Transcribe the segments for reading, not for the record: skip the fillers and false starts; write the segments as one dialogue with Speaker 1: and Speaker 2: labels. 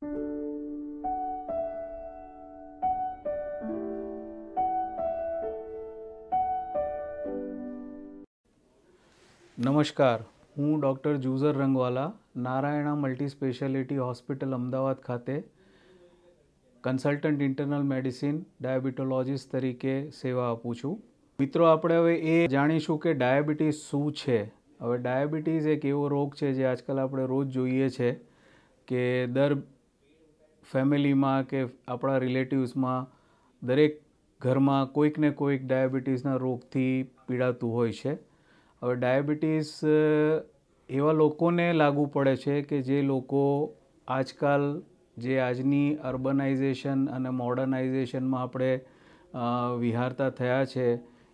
Speaker 1: નમસ્કાર, હું doctor Juzer Rangwala Narayana multi speciality hospital Ahmedabad ખાતે કન્સલ્ટન્ટ ઇન્ટરનલ મેડિસિન ડાયાબિટોલોજીસ્ટ તરીકે સેવા આપું છું. મિત્રો, આપણે હવે એ જાણીશું કે ડાયાબિટીસ શું છે. હવે ડાયાબિટીસ એક એવો રોગ છે જે આજકાલ આપણે રોજ જોઈએ છે કે દર ફેમિલીમાં કે આપણા રિલેટિવ્સમાં દરેક ઘરમાં કોઈક ને કોઈક ડાયાબિટીસના રોગથી પીડાતું હોય છે. હવે ડાયાબિટીસ એવા લોકોને લાગુ પડે છે કે જે લોકો આજની અર્બનાઇઝેશન અને મોડર્નાઇઝેશનમાં આપણે વિહારતા થયા છે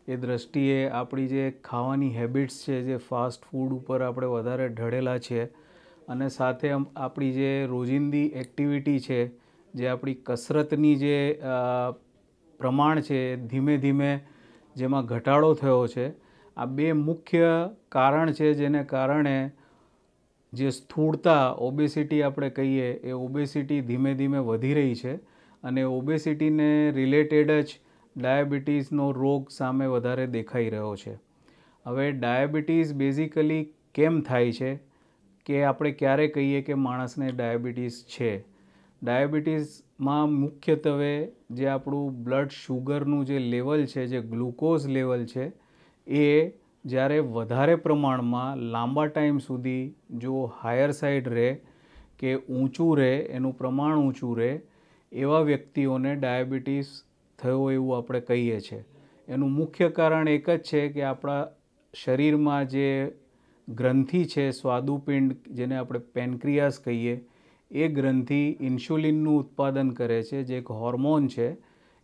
Speaker 1: એ દૃષ્ટિએ આપણી જે ખાવાની હેબિટ્સ છે, જે ફાસ્ટ ફૂડ ઉપર આપણે વધારે ઢળેલા છે અને સાથે આપણી જે રોજિંદી એક્ટિવિટી છે, જે આપણી કસરતની જે પ્રમાણ છે, ધીમે ધીમે જેમાં ઘટાડો થયો છે. આ બે મુખ્ય કારણ છે જેને કારણે જે સ્થૂળતા ઓબેસિટી આપણે કહીએ એ ઓબેસિટી ધીમે ધીમે વધી રહી છે અને ઓબેસિટીને રિલેટેડ જ ડાયાબિટીસનો રોગ સામે વધારે દેખાઈ રહ્યો છે. હવે ડાયાબિટીસ બેઝિકલી કેમ થાય છે કે આપણે ક્યારે કહીએ કે માણસને ડાયાબિટીસ છે. ડાયાબિટીસમાં મુખ્યત્વે જે આપણું બ્લડ શુગરનું જે લેવલ છે, જે ગ્લુકોઝ લેવલ છે, એ જ્યારે વધારે પ્રમાણમાં લાંબા ટાઈમ સુધી જો હાયર સાઈડ રહે કે ઊંચું રહે, એનું પ્રમાણ ઊંચું રહે, એવા વ્યક્તિઓને ડાયાબિટીસ થયો એવું આપણે કહીએ છીએ. એનું મુખ્ય કારણ એક જ છે કે આપણા શરીરમાં જે ગ્રંથિ છે, સ્વાદુપિંડ, જેને આપણે પેનક્રિયાસ કહીએ, એ ગ્રંથિ ઇન્સ્યુલિનનું ઉત્પાદન કરે છે, જે એક હોર્મોન છે.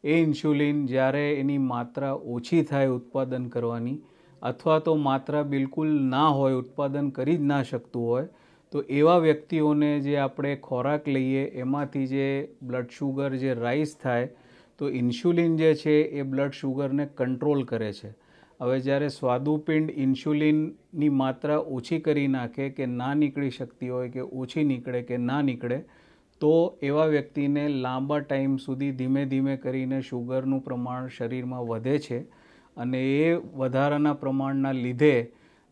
Speaker 1: એ ઇન્સ્યુલિન જ્યારે એની માત્રા ઓછી થાય ઉત્પાદન કરવાની, અથવા તો માત્રા બિલકુલ ના હોય, ઉત્પાદન કરી જ ના શકતું હોય, તો એવા વ્યક્તિઓને જે આપણે ખોરાક લઈએ એમાંથી જે બ્લડ શુગર જે રાઇઝ થાય, તો ઇન્સ્યુલિન જે છે એ બ્લડ શુગરને કંટ્રોલ કરે છે. હવે જ્યારે સ્વાદુપિંડ ઇન્સ્યુલિનની માત્રા ઓછી કરી નાખે કે ના નીકળી શકતી હોય, કે ઓછી નીકળે કે ના નીકળે, તો એવા વ્યક્તિને લાંબા ટાઈમ સુધી ધીમે ધીમે કરીને શુગરનું પ્રમાણ શરીરમાં વધે છે અને એ વધારાના પ્રમાણના લીધે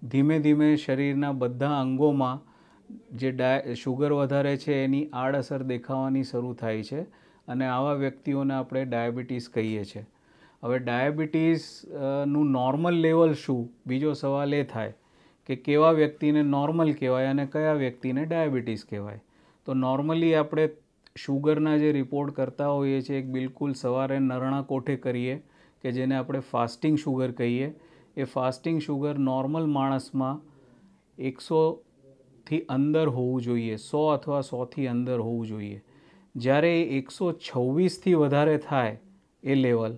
Speaker 1: ધીમે ધીમે શરીરના બધા અંગોમાં જે શુગર વધારે છે એની આડઅસર દેખાવાની શરૂ થાય છે અને આવા વ્યક્તિઓને આપણે ડાયાબિટીસ કહીએ છીએ. હવે ડાયાબિટીસનું નોર્મલ લેવલ શું? બીજો સવાલ એ થાય કે કેવા વ્યક્તિને નોર્મલ કહેવાય અને કયા વ્યક્તિને ડાયાબિટીસ કહેવાય. તો નોર્મલી આપણે શુગરના જે રિપોર્ટ કરતા હોઈએ છીએ, એક બિલકુલ સવારે નરણા કોઠે કરીએ કે જેને આપણે ફાસ્ટિંગ શુગર કહીએ. એ ફાસ્ટિંગ શુગર નોર્મલ માણસમાં 100થી અંદર હોવું જોઈએ, 100 અથવા 100થી અંદર હોવું જોઈએ. જ્યારે 126થી વધારે થાય એ લેવલ,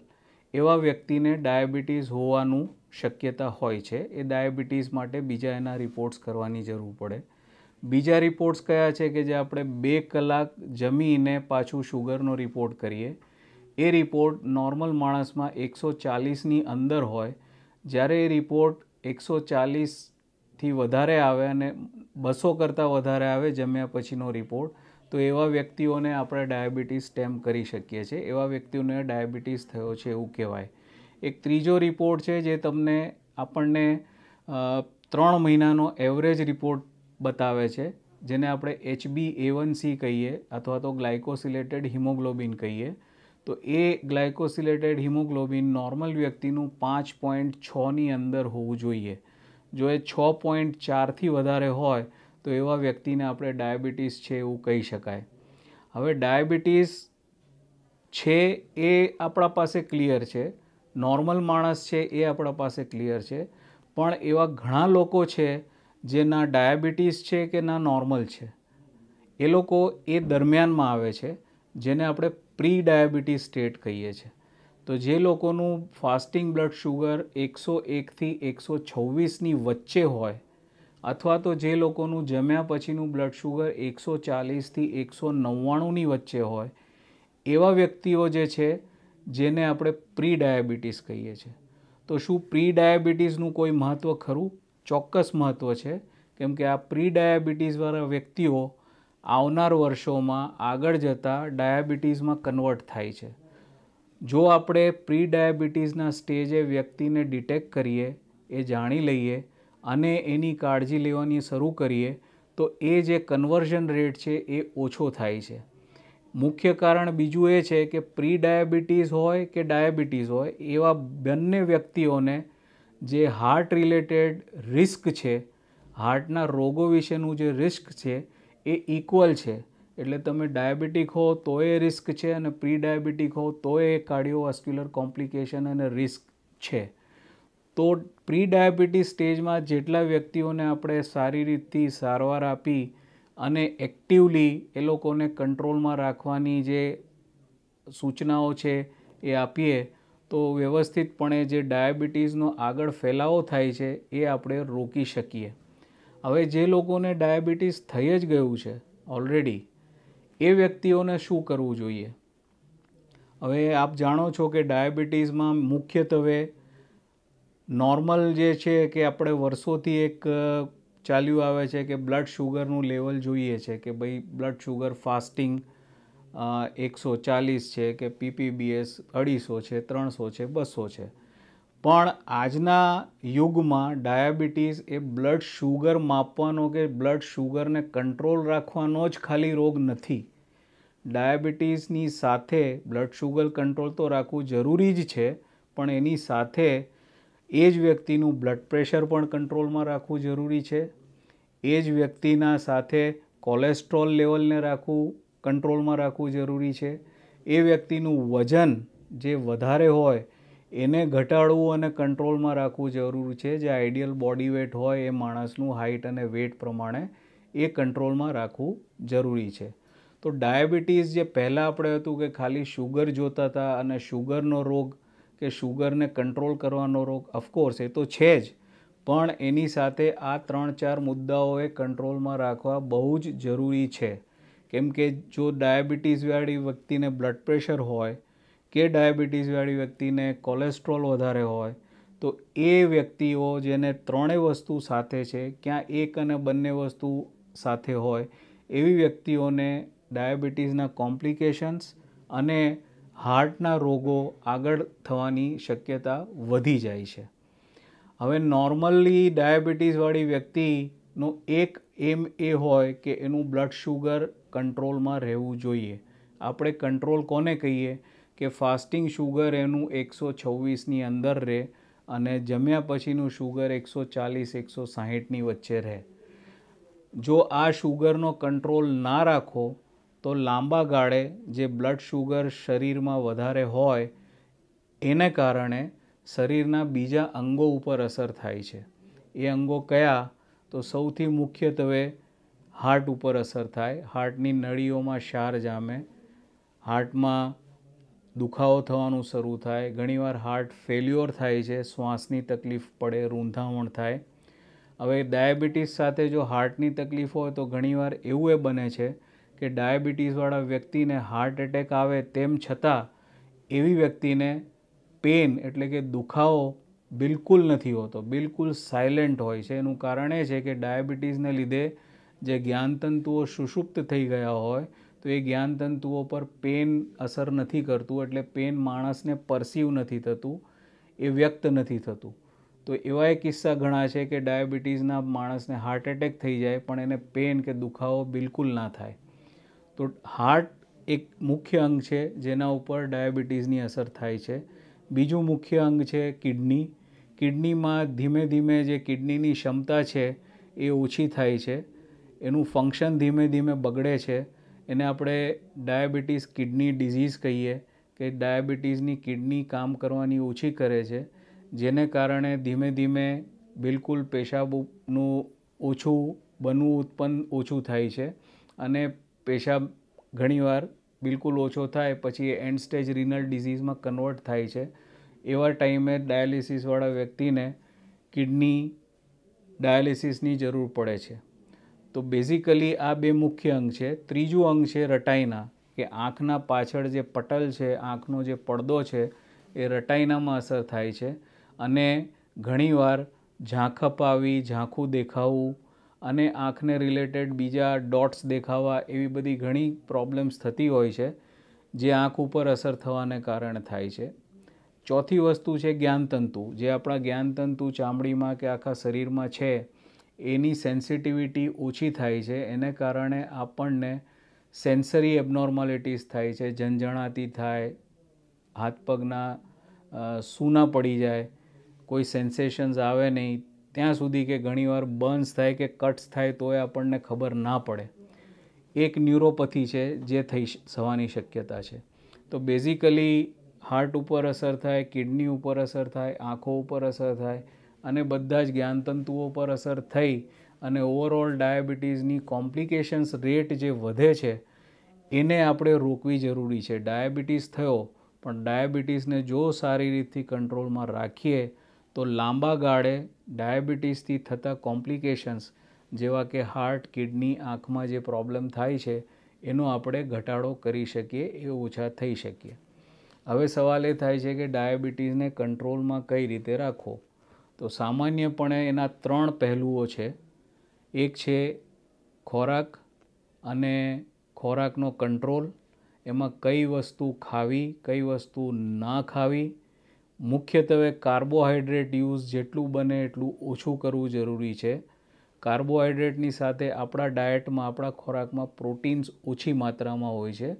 Speaker 1: એવા વ્યક્તિને ડાયાબિટીસ હોવાનું શક્યતા હોય છે. એ ડાયાબિટીસ માટે બીજા એના રિપોર્ટ્સ કરવાની જરૂર પડે. બીજા રિપોર્ટ્સ કયા છે કે જે આપણે 2 કલાક જમીને પાછું શુગરનો રિપોર્ટ કરીએ. એ રિપોર્ટ નોર્મલ માણસમાં 140ની અંદર હોય. જ્યારે એ રિપોર્ટ 140થી વધારે આવે અને 200 કરતાં વધારે આવે જમ્યા પછીનો રિપોર્ટ, તો એવા વ્યક્તિઓને આપણે ડાયાબિટીસ સ્ટેમ કરી શકીએ છીએ. એવા વ્યક્તિઓને ડાયાબિટીસ થયો છે એવું કહેવાય. એક ત્રીજો રિપોર્ટ છે જે આપણને 3 મહિનાનો એવરેજ રિપોર્ટ બતાવે છે, જેને આપણે HbA1c કહીએ અથવા તો ગ્લાયકોસિલેટેડ હિમોગ્લોબિન કહીએ. તો એ ગ્લાયકોસિલેટેડ હિમોગ્લોબિન નોર્મલ વ્યક્તિનું 5.6ની અંદર હોવું જોઈએ. જો એ 6.4થી વધારે હોય તો એવા વ્યક્તિને આપણે ડાયાબિટીસ છે એવું કહી શકાય. હવે ડાયાબિટીસ છે એ આપણા પાસે ક્લિયર છે, નોર્મલ માણસ છે એ આપણા પાસે ક્લિયર છે, પણ એવા ઘણા લોકો છે જે ના ડાયાબિટીસ છે કે ના નોર્મલ છે. એ લોકો એ દરમિયાનમાં આવે છે, જેને આપણે પ્રી ડાયાબિટીસ સ્ટેટ કહીએ છીએ. તો જે લોકોનું ફાસ્ટિંગ બ્લડ શુગર 101થી 126ની વચ્ચે હોય, અથવા તો જે લોકોનું જમ્યા પછીનું બ્લડ શુગર 140થી 199ની વચ્ચે હોય, એવા વ્યક્તિઓ જે છે જેને આપણે પ્રી ડાયાબિટીસ કહીએ છીએ. તો શું પ્રી ડાયાબિટીસનું કોઈ મહત્ત્વ ખરું? ચોક્કસ મહત્ત્વ છે, કેમ કે આ પ્રી ડાયાબિટીસવાળા વ્યક્તિઓ આવનાર વર્ષોમાં આગળ જતાં ડાયાબિટીસમાં કન્વર્ટ થાય છે. જો આપણે પ્રી ડાયાબિટીસના સ્ટેજે વ્યક્તિને ડિટેક્ટ કરીએ, એ જાણી લઈએ અને એની કાળજી લેવાની શરૂ કરીએ તો એ જે કન્વર્ઝન રેટ છે એ ઓછો થાય છે. મુખ્ય કારણ બીજું એ છે કે પ્રી ડાયાબિટીસ હોય કે ડાયાબિટીસ હોય એવા બંને વ્યક્તિઓને જે હાર્ટ રિલેટેડ રિસ્ક છે, હાર્ટના રોગો વિશેનું જે રિસ્ક છે એ ઇક્વલ છે. એટલે તમે ડાયાબિટીક હો તો એ રિસ્ક છે અને પ્રી ડાયાબિટીક હો તો એ કાર્ડિયોવાસ્ક્યુલર કોમ્પ્લિકેશન અને રિસ્ક છે. તો પ્રી ડાયાબિટીસ સ્ટેજમાં જેટલા વ્યક્તિઓને આપણે સારી રીતથી સારવાર આપી અને એક્ટિવલી એ લોકોને કંટ્રોલમાં રાખવાની જે સૂચનાઓ છે એ આપીએ તો વ્યવસ્થિતપણે જે ડાયાબિટીસનો આગળ ફેલાવો થાય છે એ આપણે રોકી શકીએ. હવે જે લોકોને ડાયાબિટીસ થઈ જ ગયું છે ઓલરેડી, એ વ્યક્તિઓને શું કરવું જોઈએ? હવે આપ જાણો છો કે ડાયાબિટીસમાં મુખ્યત્વે નોર્મલ જે છે કે આપણે વર્ષોથી એક ચાલ્યું આવે છે કે બ્લડ શુગરનું લેવલ જોઈએ છે કે ભાઈ બ્લડ શુગર ફાસ્ટિંગ 140 છે કે પીપીબીએસ 250 છે, 300 છે, 200 છે. પણ આજના યુગમાં ડાયાબિટીસ એ બ્લડ શુગર માપવાનો કે બ્લડ શુગરને કંટ્રોલ રાખવાનો જ ખાલી રોગ નથી. ડાયાબિટીસની સાથે બ્લડ શુગર કંટ્રોલ તો રાખવું જરૂરી જ છે, પણ એની સાથે એ જ વ્યક્તિનું બ્લડ પ્રેશર પણ કંટ્રોલમાં રાખવું જરૂરી છે. એ જ વ્યક્તિના સાથે કોલેસ્ટ્રોલ લેવલને કંટ્રોલમાં રાખવું જરૂરી છે. એ વ્યક્તિનું વજન જે વધારે હોય એને ઘટાડવું અને કંટ્રોલમાં રાખવું જરૂરી છે. જે આઈડિયલ બોડી વેટ હોય એ માણસનું હાઇટ અને વેટ પ્રમાણે એ કંટ્રોલમાં રાખવું જરૂરી છે. તો ડાયાબિટીસ જે પહેલાં આપણે હતું કે ખાલી શુગર જોતા હતા અને શુગરનો રોગ કે શુગરને કંટ્રોલ કરવાનો રોગ, ઓફકોર્સ એ તો છે જ, પણ એની સાથે આ 3-4 મુદ્દાઓએ કંટ્રોલમાં રાખવા બહુ જ જરૂરી છે. કેમ કે જો ડાયાબિટીસવાળી વ્યક્તિને બ્લડ પ્રેશર હોય કે ડાયાબિટીસવાળી વ્યક્તિને કોલેસ્ટ્રોલ વધારે હોય તો એ વ્યક્તિઓ જેને ત્રણેય વસ્તુ સાથે છે, ક્યાં એક અને બંને વસ્તુ સાથે હોય એવી વ્યક્તિઓને ડાયાબિટીસના કોમ્પ્લિકેશન્સ અને હાર્ટના રોગો આગળ થવાની શક્યતા વધી જાય છે. હવે નોર્મલી ડાયાબિટીસવાળી વ્યક્તિનો એક એમ એ હોય કે એનું બ્લડ શુગર કંટ્રોલમાં રહેવું જોઈએ. આપણે કંટ્રોલ કોને કહીએ કે ફાસ્ટિંગ શુગર એનું 126ની અંદર રહે અને જમ્યા પછીનું શુગર 140-160ની વચ્ચે રહે. જો આ શુગરનો કંટ્રોલ ના રાખો તો લાંબા ગાળે જે બ્લડ શુગર શરીરમાં વધારે હોય એને કારણે શરીરના બીજા અંગો ઉપર અસર થાય છે. એ અંગો કયા? તો સૌથી મુખ્યત્વે હાર્ટ ઉપર અસર થાય. હાર્ટની નળીઓમાં ક્ષાર જામે, હાર્ટમાં દુખાવો થવાનું શરૂ થાય, ઘણીવાર હાર્ટ ફેલ્યોર થાય છે, શ્વાસની તકલીફ પડે, રૂંધામણ થાય. હવે ડાયાબિટીસ સાથે જો હાર્ટની તકલીફ હોય તો ઘણીવાર એવું એ બને છે કે ડાયાબિટીસવાળા વ્યક્તિને હાર્ટ એટેક આવે તેમ છતાં એવી વ્યક્તિને પેન એટલે કે દુખાવો બિલકુલ નથી હોતો, બિલકુલ સાયલેન્ટ હોય છે. એનું કારણ એ છે કે ડાયાબિટીસને લીધે જે જ્ઞાનતંતુઓ સુષુપ્ત થઈ ગયા હોય તો એ જ્ઞાનતંતુઓ પર પેન અસર નથી કરતું, એટલે પેન માણસને પરસીવ નથી થતું, એ વ્યક્ત નથી થતું. તો એવા એ કિસ્સા ઘણા છે કે ડાયાબિટીસના માણસને હાર્ટ એટેક થઈ જાય પણ એને પેન કે દુખાવો બિલકુલ ના થાય. તો હાર્ટ એક મુખ્ય અંગ છે જેના ઉપર ડાયાબિટીસની અસર થાય છે. બીજું મુખ્ય અંગ છે કિડની. કિડનીમાં ધીમે ધીમે જે કિડનીની ક્ષમતા છે એ ઓછી થાય છે, એનું ફંક્શન ધીમે ધીમે બગડે છે. એને આપણે ડાયાબિટીસ કિડની ડિઝીઝ કહીએ કે ડાયાબિટીસની કિડની કામ કરવાની ઓછી કરે છે, જેને કારણે ધીમે ધીમે બિલકુલ પેશાબનું ઉત્પન્ન ઓછું થાય છે અને પેશાબ ઘણીવાર બિલકુલ ઓછો થાય પછી એ એન્ડ સ્ટેજ રિનલ ડિઝીઝમાં કન્વર્ટ થાય છે. એવા ટાઈમે ડાયાલિસિસવાળા વ્યક્તિને કિડની ડાયાલિસિસની જરૂર પડે છે. તો બેઝિકલી આ બે મુખ્ય અંગ છે. ત્રીજું અંગ છે રટાઈના, કે આંખના પાછળ જે પટલ છે, આંખનો જે પડદો છે એ રટાઈનામાં અસર થાય છે અને ઘણીવાર ઝાંખપ આવી, ઝાંખું દેખાવું અને આંખને રિલેટેડ બીજા ડોટ્સ દેખાવા, એવી બધી ઘણી પ્રોબ્લેમ્સ થતી હોય છે જે આંખ ઉપર અસર થવાને કારણે થાય છે. ચોથી વસ્તુ છે જ્ઞાનતંતુ. જે આપણા જ્ઞાનતંતુ ચામડીમાં કે આખા શરીરમાં છે એની સેન્સિટિવિટી ઓછી થાય છે, એને કારણે આપણને સેન્સરી એબનોર્માલિટીઝ થાય છે, ઝંઝણાતી થાય, હાથ પગના સૂના પડી જાય, કોઈ સેન્સેશન્સ આવે નહીં, ત્યાં સુધી કે ઘણીવાર બર્ન્સ થાય કે કટ્સ થાય તોય આપણને ખબર ના પડે. એક ન્યુરોપથી છે જે થવાની શક્યતા છે. તો બેઝિકલી હાર્ટ ઉપર અસર થાય, કિડની ઉપર અસર થાય, આંખો ઉપર અસર થાય અને બધા જ જ્ઞાનતંતુઓ પર અસર થઈ અને ઓવરઓલ ડાયાબિટીસની કોમ્પ્લિકેશન્સ રેટ જે વધે છે એને આપણે રોકવી જરૂરી છે. ડાયાબિટીસ થયો પણ ડાયાબિટીસને જો સારી રીતથી કંટ્રોલમાં રાખીએ તો લાંબા ગાળે ડાયાબિટીસથી થતા કોમ્પ્લિકેશન્સ જેવા કે હાર્ટ, કિડની, આંખમાં જે પ્રોબ્લેમ થાય છે એનો આપણે ઘટાડો કરી શકીએ, એ ઓછા થઈ શકીએ. હવે સવાલ એ થાય છે કે ડાયાબિટીસને કંટ્રોલમાં કઈ રીતે રાખવો. તો સામાન્યપણે એના 3 પહેલુઓ છે. એક છે ખોરાક અને ખોરાકનો કંટ્રોલ, એમાં કઈ વસ્તુ ખાવી, કઈ વસ્તુ ના ખાવી. મુખ્યત્વે કાર્બોહાઈડ્રેટ યુઝ જેટલું બને એટલું ઓછું કરવું જરૂરી છે. કાર્બોહાઈડ્રેટની સાથે આપણા ડાયટમાં, આપણા ખોરાકમાં પ્રોટીન્સ ઓછી માત્રામાં હોય છે,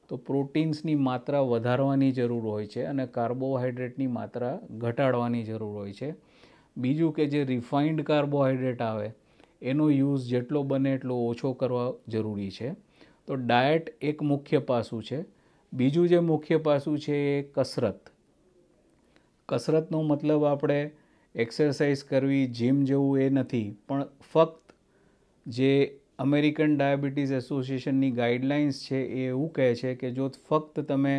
Speaker 1: તો પ્રોટીન્સની માત્રા વધારવાની જરૂર હોય છે અને કાર્બોહાઈડ્રેટની માત્રા ઘટાડવાની જરૂર હોય છે. બીજું કે જે રિફાઇન્ડ કાર્બોહાઈડ્રેટ આવે એનો યુઝ જેટલો બને એટલો ઓછો કરવા જરૂરી છે. તો ડાયટ એક મુખ્ય પાસું છે. બીજું જે મુખ્ય પાસું છે એ કસરત. કસરતનો મતલબ આપણે એક્સરસાઇઝ કરવી, જીમ જવું એ નથી, પણ ફક્ત જે અમેરિકન ડાયાબિટીસ એસોસિએશનની ગાઈડલાઇન્સ છે એ એવું કહે છે કે જો ફક્ત તમે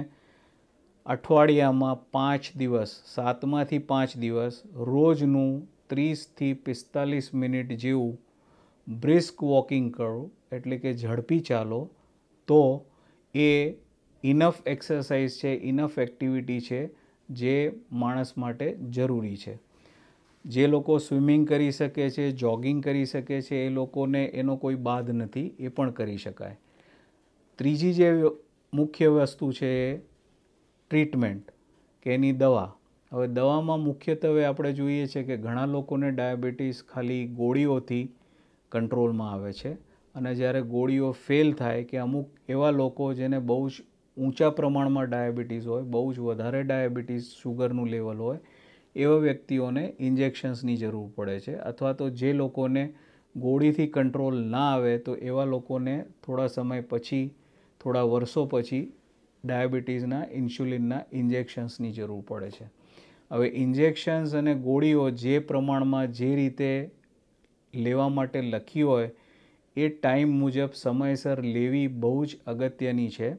Speaker 1: અઠવાડિયામાં 5 દિવસ, 7માંથી 5 દિવસ રોજનું 30થી 45 મિનિટ જેવું બ્રિસ્ક વોકિંગ કરો, એટલે કે ઝડપી ચાલો, તો એ ઇનફ એક્સરસાઇઝ છે, ઇનફ એક્ટિવિટી છે જે માણસ માટે જરૂરી છે. જે લોકો સ્વિમિંગ કરી શકે છે, જોગિંગ કરી શકે છે, એ લોકોને એનો કોઈ બાદ નથી, એ પણ કરી શકાય. ત્રીજી જે મુખ્ય વસ્તુ છે એ ટ્રીટમેન્ટ કે એની દવા. હવે દવામાં મુખ્યત્વે આપણે જોઈએ છે કે ઘણા લોકોને ડાયાબિટીસ ખાલી ગોળીઓથી કંટ્રોલમાં આવે છે અને જ્યારે ગોળીઓ ફેલ થાય કે અમુક એવા લોકો જેને બહુ જ ઊંચા પ્રમાણમાં ડાયાબિટીસ હોય, બહુ જ વધારે ડાયાબિટીસ શુગરનું લેવલ હોય, એવા વ્યક્તિઓને ઇન્જેક્શન્સની જરૂર પડે છે. અથવા તો જે લોકોને ગોળીથી કંટ્રોલ ના આવે તો એવા લોકોને થોડા સમય પછી, થોડા વર્ષો પછી ડાયાબિટીસના ઇન્સ્યુલિનના ઇન્જેક્શન્સની જરૂર પડે છે. હવે ઇન્જેક્શન્સ અને ગોળીઓ જે પ્રમાણમાં જે રીતે લેવા માટે લખી હોય એ ટાઈમ મુજબ સમયસર લેવી બહુ જ અગત્યની છે.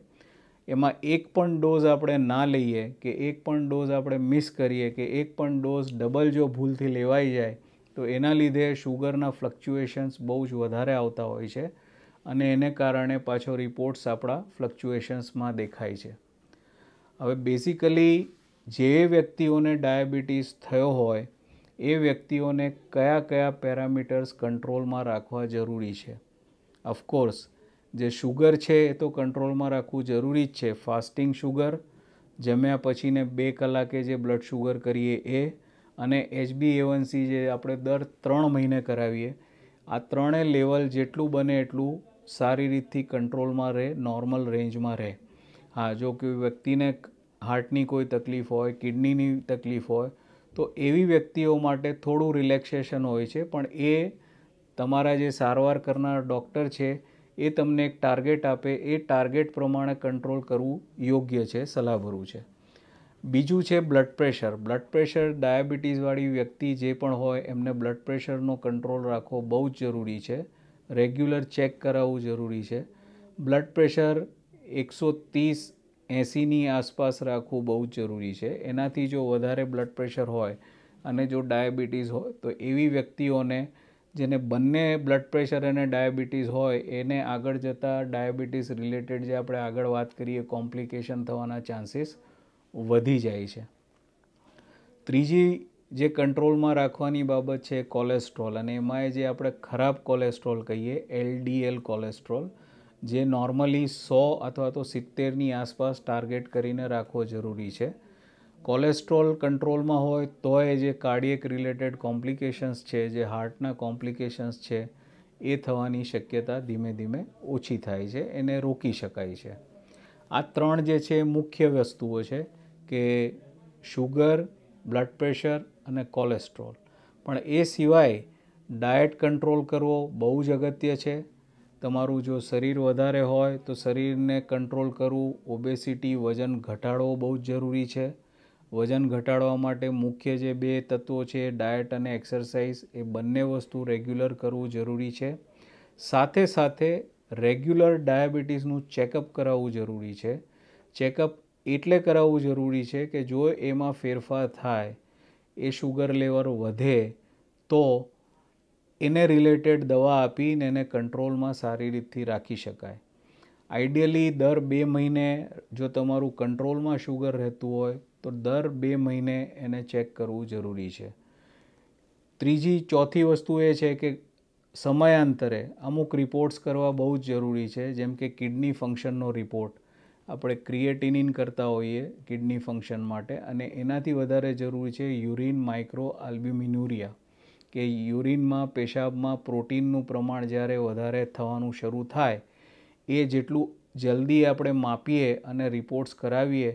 Speaker 1: એમાં એક પણ ડોઝ આપણે ના લઈએ કે એક પણ ડોઝ આપણે મિસ કરીએ કે એક પણ ડોઝ ડબલ જો ભૂલથી લેવાઈ જાય તો એના લીધે શુગરના ફ્લક્ચ્યુએશન્સ બહુ જ વધારે આવતા હોય છે અને એને કારણે પાછો રિપોર્ટ્સ આપણા ફ્લક્ચ્યુએશન્સમાં દેખાય છે. હવે બેઝિકલી જે વ્યક્તિઓને ડાયાબિટીસ થયો હોય એ વ્યક્તિઓને કયા કયા પેરામીટર્સ કંટ્રોલમાં રાખવા જરૂરી છે. ઓફકોર્સ જે શુગર છે એ તો કંટ્રોલમાં રાખવું જરૂરી જ છે. ફાસ્ટિંગ શુગર, જમ્યા પછીને 2 કલાકે જે બ્લડ શુગર કરીએ એ, અને HbA1c જે આપણે દર 3 મહિને કરાવીએ, આ ત્રણેય લેવલ જેટલું બને એટલું સારી રીતથી કંટ્રોલમાં રહે, નોર્મલ રેન્જમાં રહે. હા, જો કોઈ વ્યક્તિને હાર્ટની કોઈ તકલીફ હોય, કિડનીની તકલીફ હોય તો એવી વ્યક્તિઓ માટે થોડું રિલેક્સેશન હોય છે, પણ એ તમારા જે સારવાર કરનાર ડૉક્ટર છે એ તમને એક ટાર્ગેટ આપે, એ ટાર્ગેટ પ્રમાણે કંટ્રોલ કરવું યોગ્ય છે, સલાહભર્યું છે. બીજું છે બ્લડ પ્રેશર. બ્લડ પ્રેશર ડાયાબિટીસવાળી વ્યક્તિ જે પણ હોય એમને બ્લડ પ્રેશરનો કંટ્રોલ રાખવો બહુ જ જરૂરી છે. રેગ્યુલર ચેક કરાવવું જરૂરી છે. બ્લડ પ્રેશર 130/80ની આસપાસ રાખવું બહુ જ જરૂરી છે. એનાથી જો વધારે બ્લડ પ્રેશર હોય અને જો ડાયાબિટીસ હોય તો એવી વ્યક્તિઓને જેને બંને બ્લડ પ્રેશર અને ડાયાબિટીસ હોય એને આગળ જતાં ડાયાબિટીસ રિલેટેડ જે આપણે આગળ વાત કરીએ કોમ્પ્લિકેશન થવાના ચાન્સીસ વધી જાય છે. ત્રીજી જે કંટ્રોલમાં રાખવાની બાબત છે કોલેસ્ટ્રોલ, અને એમાં જે આપણે ખરાબ કોલેસ્ટ્રોલ કહીએ LDL કોલેસ્ટ્રોલ, જે નોર્મલી 100 અથવા તો 70ની આસપાસ ટાર્ગેટ કરીને રાખવો જરૂરી છે. કોલેસ્ટ્રોલ કંટ્રોલમાં હોય તોય જે કાર્ડિયક રિલેટેડ કોમ્પ્લિકેશન્સ છે, જે હાર્ટના કોમ્પ્લિકેશન્સ છે, એ થવાની શક્યતા ધીમે ધીમે ઓછી થાય છે, એને રોકી શકાય છે. આ 3 જે છે મુખ્ય વસ્તુઓ છે કે શુગર, બ્લડ પ્રેશર અને કોલેસ્ટ્રોલ. પણ એ સિવાય ડાયટ કંટ્રોલ કરવો બહુ જ અગત્ય છે. તમારું જો શરીર વધારે હોય તો શરીરને કંટ્રોલ કરવું, ઓબેસિટી વજન ઘટાડવો બહુ જ જરૂરી છે. વજન ઘટાડવા માટે મુખ્ય જે 2 તત્વો છે ડાયટ અને એક્સરસાઇઝ, એ બંને વસ્તુ રેગ્યુલર કરવું જરૂરી છે. સાથે સાથે રેગ્યુલર ડાયાબિટીસનું ચેકઅપ કરાવવું જરૂરી છે. ચેકઅપ એટલે કરાવવું જરૂરી છે કે જો એમાં ફેરફાર થાય, એ શુગર લેવલ વધે તો એને રિલેટેડ દવા આપીને એને કંટ્રોલમાં સારી રીતથી રાખી શકાય. આઈડિયલી દર 2 મહિને જો તમારું કંટ્રોલમાં શુગર રહેતું હોય તો દર 2 મહિને એને ચેક કરવું જરૂરી છે. ચોથી વસ્તુ એ છે કે સમયાંતરે અમુક રિપોર્ટ્સ કરવા બહુ જ જરૂરી છે, જેમ કે કિડની ફંક્શનનો રિપોર્ટ. આપણે ક્રિએટિનિન કરતા હોઈએ કિડની ફંક્શન માટે, અને એનાથી વધારે જરૂરી છે યુરિન માઇક્રો આલ્બ્યુમિન્યુરિયા, કે યુરિનમાં પેશાબમાં પ્રોટીનનું પ્રમાણ જ્યારે વધારે થવાનું શરૂ થાય, એ જેટલું જલ્દી આપણે માપીએ અને રિપોર્ટ્સ કરાવીએ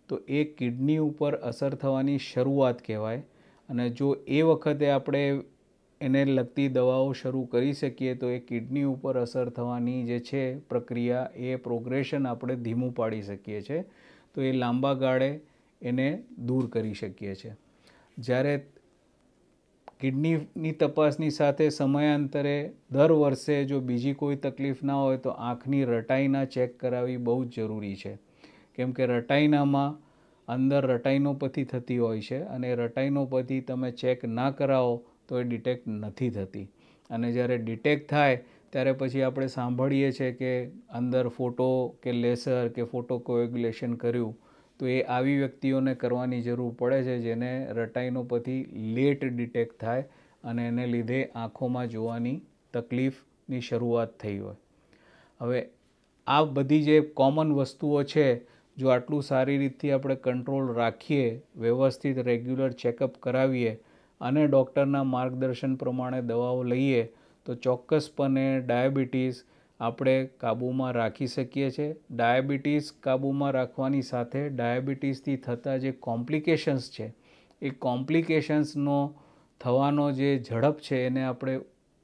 Speaker 1: તો એ કિડની ઉપર અસર થવાની શરૂઆત કહેવાય. અને જો એ વખતે આપણે એને લગતી દવાઓ શરૂ કરી શકીએ તો એ કિડની ઉપર અસર થવાની જે છે પ્રક્રિયા, એ પ્રોગ્રેશન આપણે ધીમું પાડી શકીએ છીએ. તો એ લાંબા ગાળે એને દૂર કરી શકીએ છીએ. જ્યારે કિડનીની તપાસની સાથે સમયાંતરે દર વર્ષે જો બીજી કોઈ તકલીફ ના હોય તો આંખની રટાઈના ચેક કરાવવી બહુ જ જરૂરી છે. કેમ કે રટાઈનામાં અંદર રટાઈનોપથી થતી હોય છે, અને રટાઈનોપથી તમે ચેક ના કરાવો તો એ ડિટેક્ટ નથી થતી. અને જ્યારે ડિટેક્ટ થાય ત્યારે પછી આપણે સાંભળીએ છીએ કે અંદર ફોટો કે લેસર કે ફોટો કોએગ્યુલેશન કર્યું, તો એ આવી વ્યક્તિઓને કરવાની જરૂર પડે છે જેને રટાઈનોપથી લેટ ડિટેક્ટ થાય અને એને લીધે આંખોમાં જોવાની તકલીફની શરૂઆત થઈ હોય. હવે આ બધી જે કોમન વસ્તુઓ છે, જો આટલું સારી રીતથી આપણે કંટ્રોલ રાખીએ, વ્યવસ્થિત રેગ્યુલર ચેકઅપ કરાવીએ અને ડૉક્ટરના માર્ગદર્શન પ્રમાણે દવાઓ લઈએ તો ચોક્કસપણે ડાયાબિટીસ આપણે કાબૂમાં રાખી શકીએ છીએ. ડાયાબિટીસ કાબૂમાં રાખવાની સાથે ડાયાબિટીસથી થતા જે કોમ્પ્લિકેશન્સ છે, એ કોમ્પ્લિકેશન્સનો થવાનો જે ઝડપ છે એને આપણે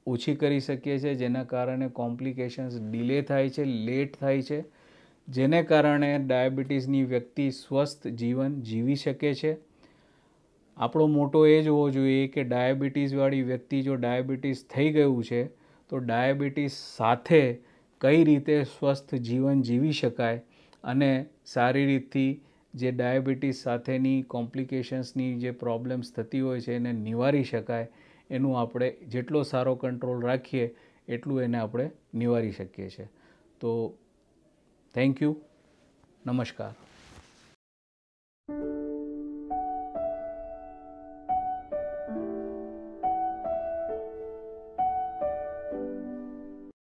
Speaker 1: ઓછી કરી શકીએ છીએ, જેના કારણે કોમ્પ્લિકેશન્સ ડિલે થાય છે, લેટ થાય છે, જેને કારણે ડાયાબિટીસની વ્યક્તિ સ્વસ્થ જીવન જીવી શકે છે. આપણો મોટો એ જ હોવો જોઈએ કે ડાયાબિટીસવાળી વ્યક્તિ જો ડાયાબિટીસ થઈ ગયું છે તો ડાયાબિટીસ સાથે કઈ રીતે સ્વસ્થ જીવન જીવી શકાય અને સારી રીતથી જે ડાયાબિટીસ સાથેની કોમ્પ્લિકેશન્સની જે પ્રોબ્લેમ્સ થતી હોય છે એને નિવારી શકાય, એનું આપણે જેટલો સારો કંટ્રોલ રાખીએ એટલું એને આપણે નિવારી શકીએ છીએ. તો થેન્ક યુ. નમસ્કાર.